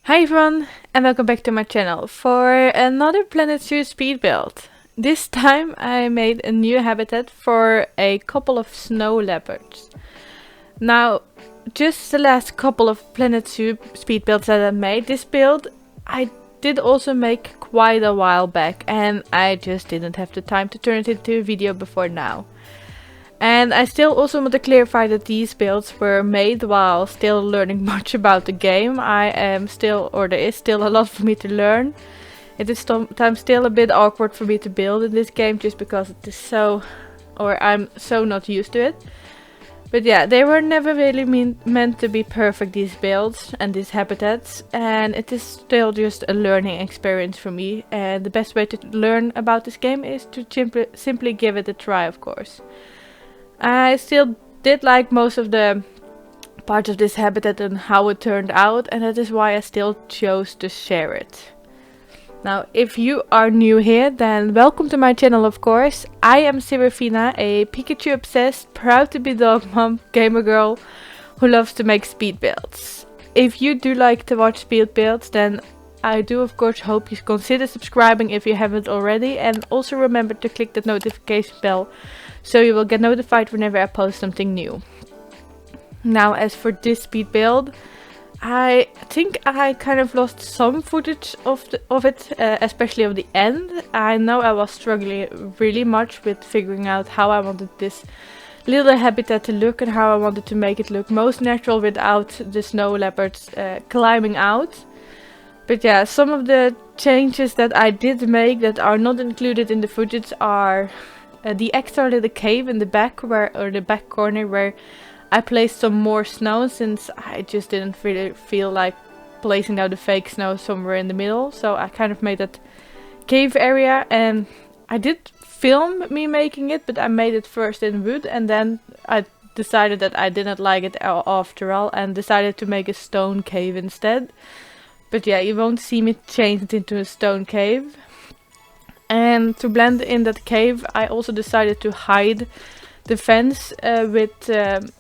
Hi everyone, and welcome back to my channel for another Planet Zoo speed build. This time I made a new habitat for a couple of snow leopards. Now, just the last couple of Planet Zoo speed builds that I made, this build I did also make quite a while back, and I just didn't have the time to turn it into a video before now. And I still also want to clarify that these builds were made while still learning much about the game. There is still a lot for me to learn. It is sometimes still a bit awkward for me to build in this game just because it is I'm so not used to it. But yeah, they were never really meant to be perfect, these builds and these habitats. And it is still just a learning experience for me. And the best way to learn about this game is to simply give it a try, of course. I still did like most of the parts of this habitat and how it turned out, and that is why I still chose to share it. Now, if you are new here, then welcome to my channel, of course. I am Serefina, a Pikachu obsessed, proud to be dog mom, gamer girl who loves to make speed builds. If you do like to watch speed builds, then I do of course hope you consider subscribing if you haven't already, and also remember to click that notification bell so you will get notified whenever I post something new. Now, as for this speed build, I think I kind of lost some footage of it, especially of the end. I know I was struggling really much with figuring out how I wanted this little habitat to look and how I wanted to make it look most natural without the snow leopards climbing out. But yeah, some of the changes that I did make that are not included in the footage are the extra little cave in the back or the back corner where I placed some more snow, since I just didn't really feel like placing down the fake snow somewhere in the middle. So I kind of made that cave area, and I did film me making it, but I made it first in wood, and then I decided that I didn't like it after all and decided to make a stone cave instead. But yeah, you won't see me change it into a stone cave. And to blend in that cave, I also decided to hide the fence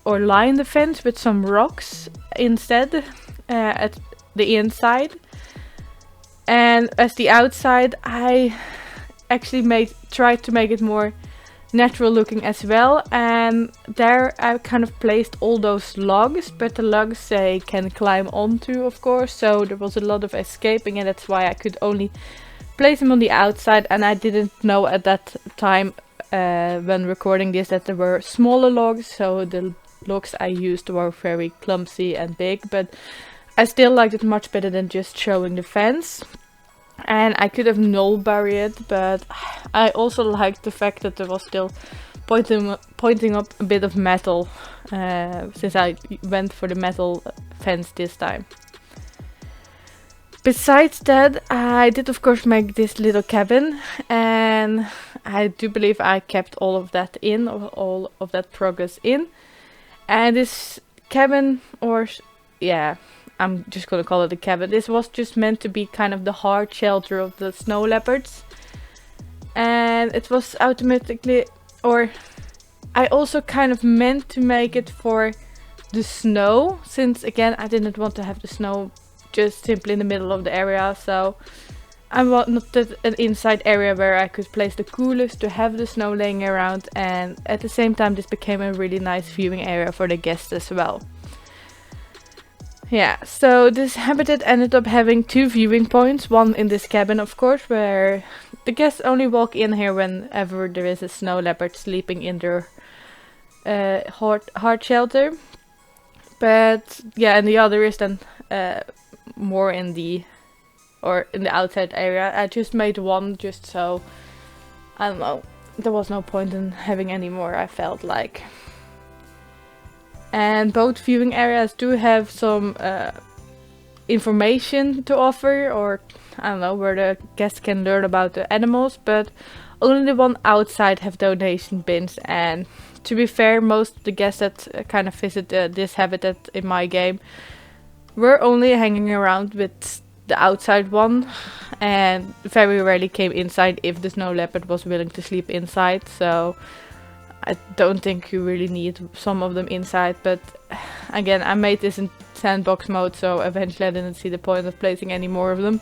or line the fence with some rocks instead at the inside. And as the outside, I actually tried to make it more natural looking as well, and there I kind of placed all those logs, but the logs they can climb onto, of course, so there was a lot of escaping, and that's why I could only place them on the outside. And I didn't know at that time when recording this that there were smaller logs, so the logs I used were very clumsy and big, but I still liked it much better than just showing the fence. And I could have null buried it, but I also liked the fact that there was still pointing up a bit of metal, since I went for the metal fence this time. Besides that, I did of course make this little cabin, and I do believe I kept all of that progress in. And this cabin, I'm just gonna call it a cabin. This was just meant to be kind of the hard shelter of the snow leopards. And it was I also kind of meant to make it for the snow, since again I didn't want to have the snow just simply in the middle of the area. So I wanted an inside area where I could place the coolers to have the snow laying around, and at the same time this became a really nice viewing area for the guests as well. Yeah, so this habitat ended up having 2 viewing points, one in this cabin of course, where the guests only walk in here whenever there is a snow leopard sleeping in their hard shelter. But yeah, and the other is then more in the outside area. I just made one just so, I don't know, there was no point in having any more, I felt like. And both viewing areas do have some information to offer, or I don't know, where the guests can learn about the animals, but only the one outside have donation bins. And to be fair, most of the guests that kind of visit this habitat in my game were only hanging around with the outside one, and very rarely came inside if the snow leopard was willing to sleep inside. So I don't think you really need some of them inside, but again, I made this sandbox mode, so eventually I didn't see the point of placing any more of them.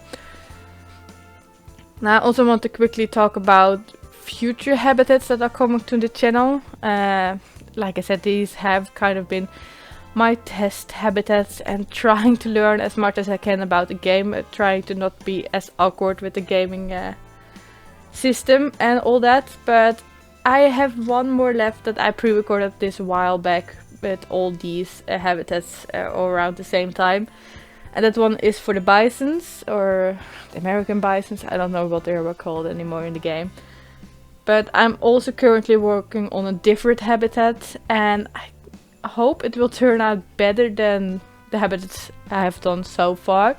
Now I also want to quickly talk about future habitats that are coming to the channel. Like I said, these have kind of been my test habitats and trying to learn as much as I can about the game, trying to not be as awkward with the gaming system and all that. But I have one more left that I pre-recorded this a while back with all these habitats all around the same time. And that one is for the bisons, or the American bisons, I don't know what they were called anymore in the game. But I'm also currently working on a different habitat, and I hope it will turn out better than the habitats I have done so far.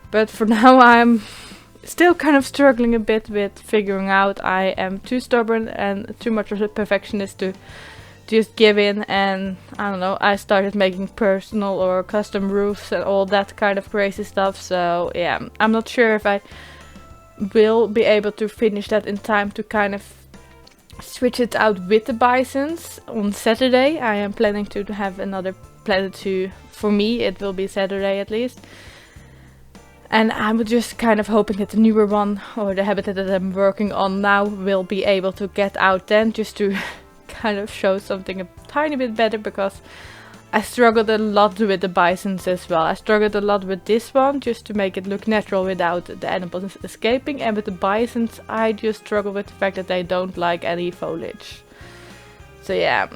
But for now I'm still kind of struggling a bit with figuring out. I am too stubborn and too much of a perfectionist to just give in, and I don't know, I started making personal or custom roofs and all that kind of crazy stuff. So yeah, I'm not sure if I will be able to finish that in time to kind of switch it out with the bisons on Saturday. I am planning to have another Planet 2. For me it will be Saturday at least, and I'm just kind of hoping that the newer one, or the habitat that I'm working on now, will be able to get out then, just to kind of show something a tiny bit better, because I struggled a lot with the bisons as well. I struggled a lot with this one just to make it look natural without the animals escaping, and with the bisons I just struggle with the fact that they don't like any foliage. So yeah.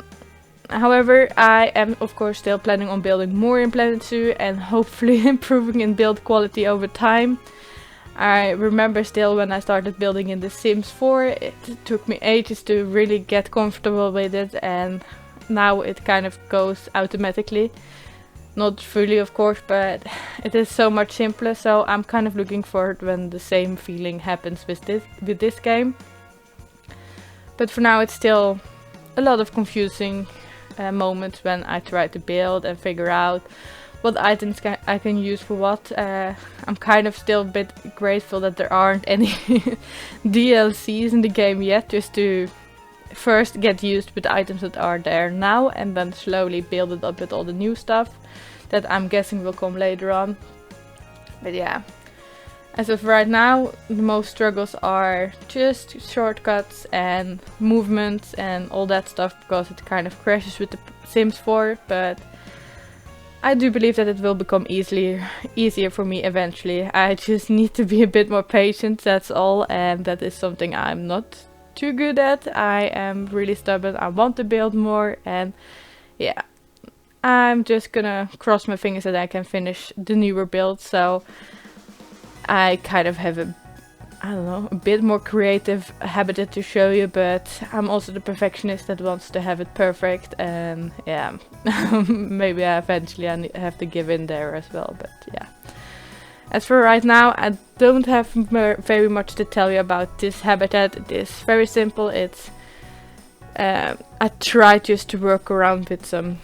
However, I am of course still planning on building more in Planet 2 and hopefully improving in build quality over time. I remember still when I started building in The Sims 4, it took me ages to really get comfortable with it, and now it kind of goes automatically. Not fully of course, but it is so much simpler, so I'm kind of looking forward when the same feeling happens with this game. But for now it's still a lot of confusing moments when I try to build and figure out what items I can use for what. I'm kind of still a bit grateful that there aren't any DLCs in the game yet, just to first get used with the items that are there now and then slowly build it up with all the new stuff that I'm guessing will come later on. But yeah, as of right now the most struggles are just shortcuts and movements and all that stuff, because it kind of crashes with the Sims 4, but I do believe that it will become easier for me eventually. I just need to be a bit more patient, that's all, and that is something I'm not too good at. I am really stubborn, I want to build more, and yeah, I'm just gonna cross my fingers that I can finish the newer build, so I kind of have a bit more creative habitat to show you, but I'm also the perfectionist that wants to have it perfect, and yeah, maybe eventually I have to give in there as well, but yeah. As for right now, I don't have very much to tell you about this habitat. It is very simple. It's I try just to work around with some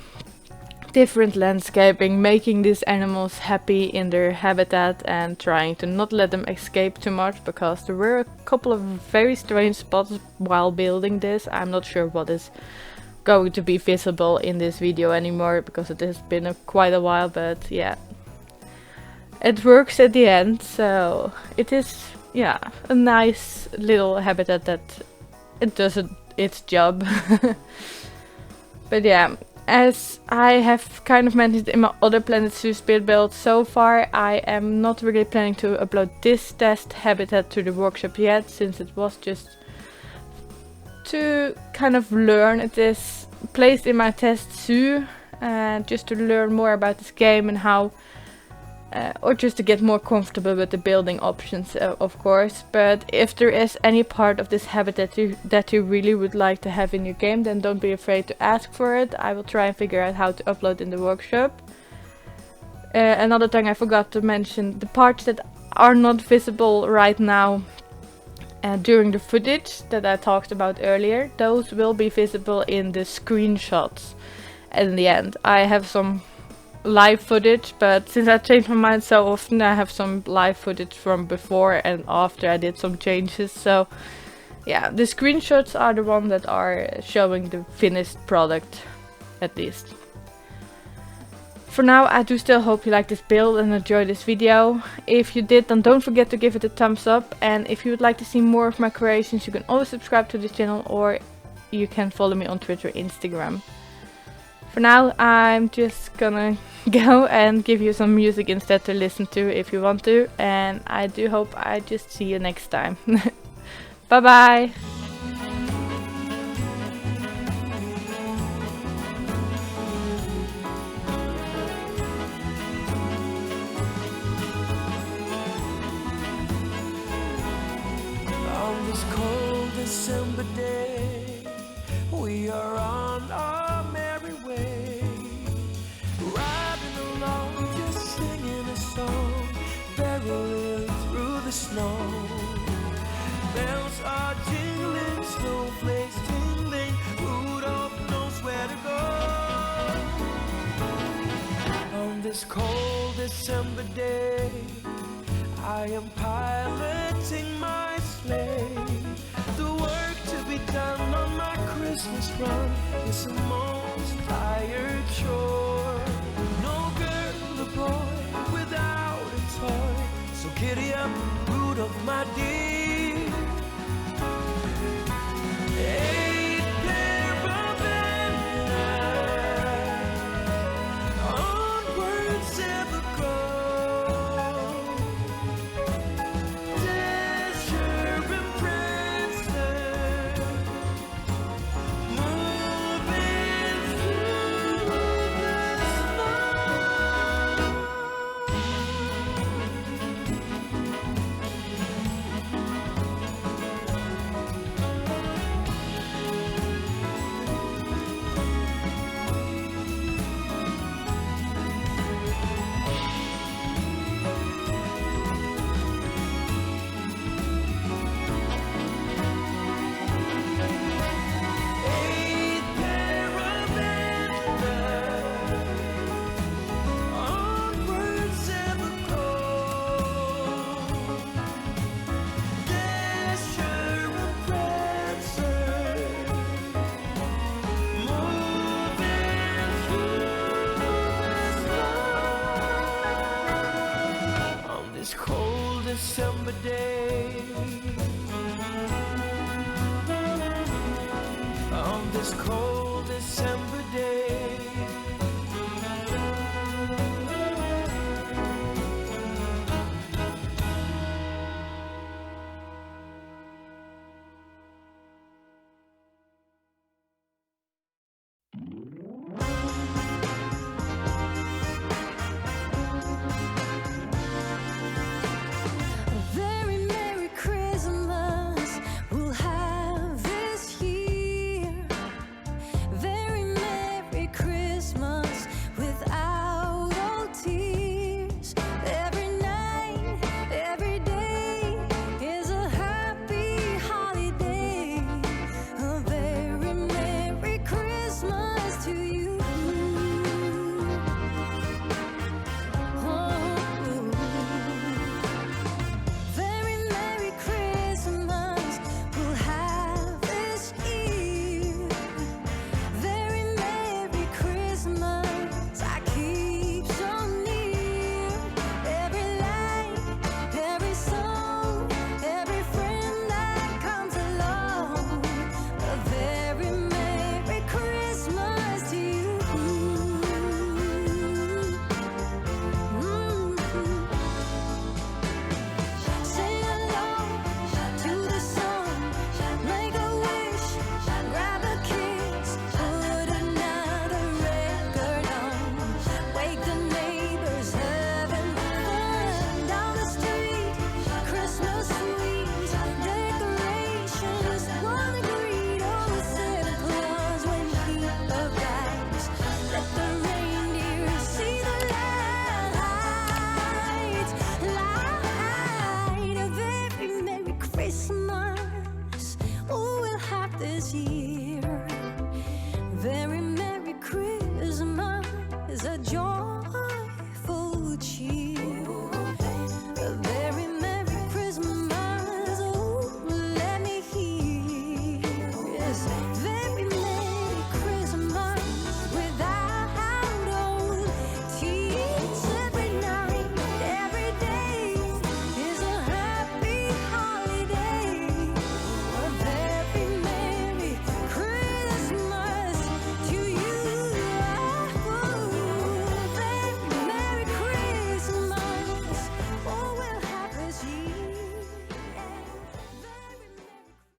different landscaping, making these animals happy in their habitat and trying to not let them escape too much, because there were a couple of very strange spots while building this. I'm not sure what is going to be visible in this video anymore, because it has been quite a while, but yeah, it works at the end, so it is, yeah, a nice little habitat that it does its job. But yeah, as I have kind of mentioned in my other Planet 2 speed build, so far I am not really planning to upload this test habitat to the workshop yet, since it was just to kind of learn. It is placed in my test zoo, just to learn more about this game and how, or just to get more comfortable with the building options, of course. But if there is any part of this habitat that you really would like to have in your game, then don't be afraid to ask for it. I will try and figure out how to upload in the workshop. Another thing I forgot to mention, the parts that are not visible right now during the footage that I talked about earlier, those will be visible in the screenshots in the end. I have some live footage, but since I changed my mind so often, I have some live footage from before and after I did some changes. So yeah, the screenshots are the ones that are showing the finished product, at least. For now, I do still hope you like this build and enjoy this video. If you did, then don't forget to give it a thumbs up. And if you would like to see more of my creations, you can always subscribe to the channel, or you can follow me on Twitter, Instagram. For now, I'm just gonna go and give you some music instead to listen to if you want to. And I do hope I just see you next time. Bye bye! On this cold December day, we are on our merry way, riding along, just singing a song, barreling through the snow. Bells are jingling, snowflakes tingling, Rudolph knows where to go. On this cold December day, I am piloting my sleigh. The work to be done on my Christmas run is the most tired chore. No girl or boy without a toy, so giddy up, Rudolph, my dear. Eight pair of antennae, onwards ever go. This cold December day, on this cold December day. Christmas, oh, we'll have this year.